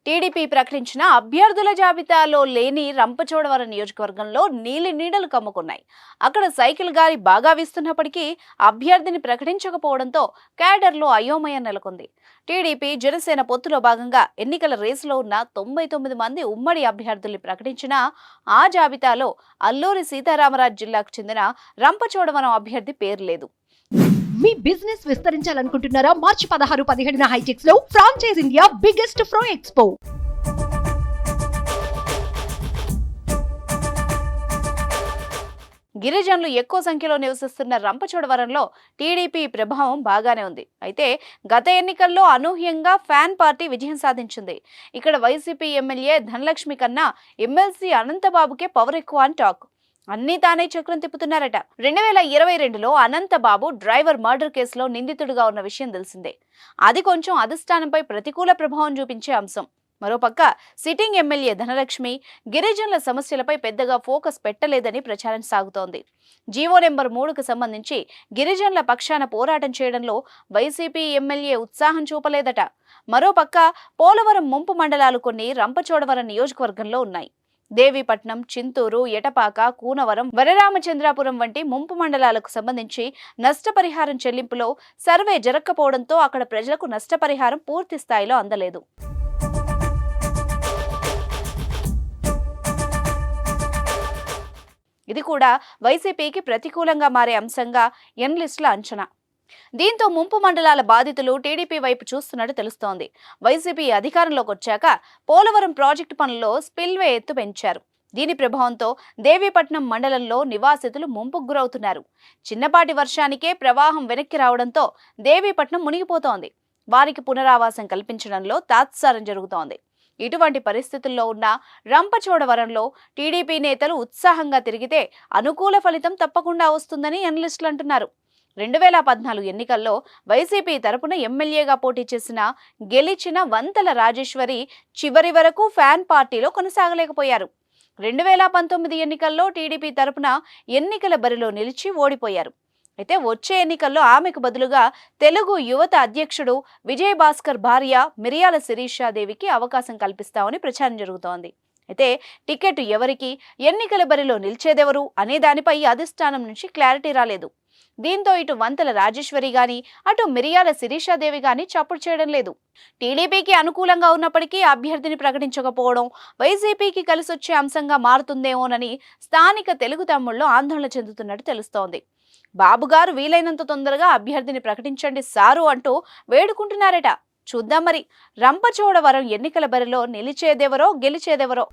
TDP ప్రకటించిన అభ్యర్థుల జాబితాలో లేని రంపచోడవరం నియోజకవర్గంలో నీలి నీడలు కమ్ముకున్నాయి. అక్కడ సైకిల్ గాలి బాగా వీస్తున్నప్పటికీ అభ్యర్థిని ప్రకటించకపోవడంతో క్యాడర్లో అయోమయం నెలకొంది. టీడీపీ జనసేన పొత్తులో భాగంగా ఎన్నికల రేసులో ఉన్న 99 మంది ఉమ్మడి అభ్యర్థుల్ని ప్రకటించినా ఆ జాబితాలో అల్లూరి సీతారామరాజు జిల్లాకు చెందిన రంపచోడవరం అభ్యర్థి పేరు లేదు. మీ బిజినెస్ విస్తరించాలనుకుంటున్నారా? మార్చి 16, 17 హైటెక్స్ లో ఫ్రాంచైజ్ ఇండియా బిగ్గెస్ట్ ఫ్రో ఎక్స్పో. గిరిజనులు ఎక్కువ సంఖ్యలో నివసిస్తున్న రంపచోడవరంలో టీడీపీ ప్రభావం బాగానే ఉంది. అయితే గత ఎన్నికల్లో అనూహ్యంగా ఫ్యాన్ పార్టీ విజయం సాధించింది. ఇక్కడ వైసీపీ ఎమ్మెల్యే ధనలక్ష్మి కన్నా ఎమ్మెల్సీ అనంతబాబుకే పవర్ ఎక్కువ అని టాక్. అన్నీ తానే చక్రం తిప్పుతున్నారట. 2022లో అనంతబాబు డ్రైవర్ మర్డర్ కేసులో నిందితుడిగా ఉన్న విషయం తెలిసిందే. అది కొంచెం అధిష్టానంపై ప్రతికూల ప్రభావం చూపించే అంశం. మరోపక్క సిట్టింగ్ ఎమ్మెల్యే ధనలక్ష్మి గిరిజనుల సమస్యలపై పెద్దగా ఫోకస్ పెట్టలేదని ప్రచారం సాగుతోంది. జీవో నెంబర్ 3కు సంబంధించి గిరిజనుల పక్షాన పోరాటం చేయడంలో వైసీపీ ఎమ్మెల్యే ఉత్సాహం చూపలేదట. మరోపక్క పోలవరం ముంపు మండలాలు కొన్ని రంపచోడవరం నియోజకవర్గంలో ఉన్నాయి. దేవీపట్నం, చింతూరు, ఎటపాక, కూనవరం, వరరామచంద్రాపురం వంటి ముంపు మండలాలకు సంబంధించి నష్టపరిహారం చెల్లింపులో సర్వే జరగకపోవడంతో అక్కడ ప్రజలకు నష్టపరిహారం పూర్తి స్థాయిలో అందలేదు. ఇది కూడా వైసీపీకి ప్రతికూలంగా మారే అంశంగా ఎనలిస్టుల అంచనా. దీంతో ముంపు మండలాల బాధితులు టీడీపీ వైపు చూస్తున్నట్టు తెలుస్తోంది. వైసీపీ అధికారంలోకి వచ్చాక పోలవరం ప్రాజెక్టు పనుల్లో స్పిల్వే ఎత్తు పెంచారు. దీని ప్రభావంతో దేవీపట్నం మండలంలో నివాసితులు ముంపుకు గురవుతున్నారు. చిన్నపాటి వర్షానికే ప్రవాహం వెనక్కి రావడంతో దేవీపట్నం మునిగిపోతోంది. వారికి పునరావాసం కల్పించడంలో తాత్సారం జరుగుతోంది. ఇటువంటి పరిస్థితుల్లో ఉన్న రంపచోడవరంలో టీడీపీ నేతలు ఉత్సాహంగా తిరిగితే అనుకూల ఫలితం తప్పకుండా వస్తుందని అనలిస్టులు అంటున్నారు. 2014 ఎన్నికల్లో వైసీపీ తరపున ఎమ్మెల్యేగా పోటీ చేసిన గెలిచిన వంతల రాజేశ్వరి చివరి వరకు ఫ్యాన్ పార్టీలో కొనసాగలేకపోయారు. 2019 ఎన్నికల్లో టీడీపీ తరపున ఎన్నికల బరిలో నిలిచి ఓడిపోయారు. అయితే వచ్చే ఎన్నికల్లో ఆమెకు బదులుగా తెలుగు యువత అధ్యక్షుడు విజయభాస్కర్ భార్య మిరియాల శిరీషాదేవికి అవకాశం కల్పిస్తామని ప్రచారం జరుగుతోంది. అయితే టికెట్ ఎవరికి, ఎన్నికల బరిలో నిలిచేదెవరు అనే దానిపై అధిష్టానం నుంచి క్లారిటీ రాలేదు. దీంతో ఇటు వంతల రాజేశ్వరి గాని అటు మిరియాల శిరీషాదేవి గాని చప్పుడు చేయడం లేదు. టీడీపీకి అనుకూలంగా ఉన్నప్పటికీ అభ్యర్థిని ప్రకటించకపోవడం వైసీపీకి కలిసొచ్చే అంశంగా మారుతుందేమోనని స్థానిక తెలుగు తమ్ముళ్ళు ఆందోళన చెందుతున్నట్టు తెలుస్తోంది. బాబుగారు వీలైనంత తొందరగా అభ్యర్థిని ప్రకటించండి సారు అంటూ వేడుకుంటున్నారట. చూద్దాం మరి రంపచోడవరం ఎన్నికల బరిలో నిలిచేదెవరో గెలిచేదెవరో.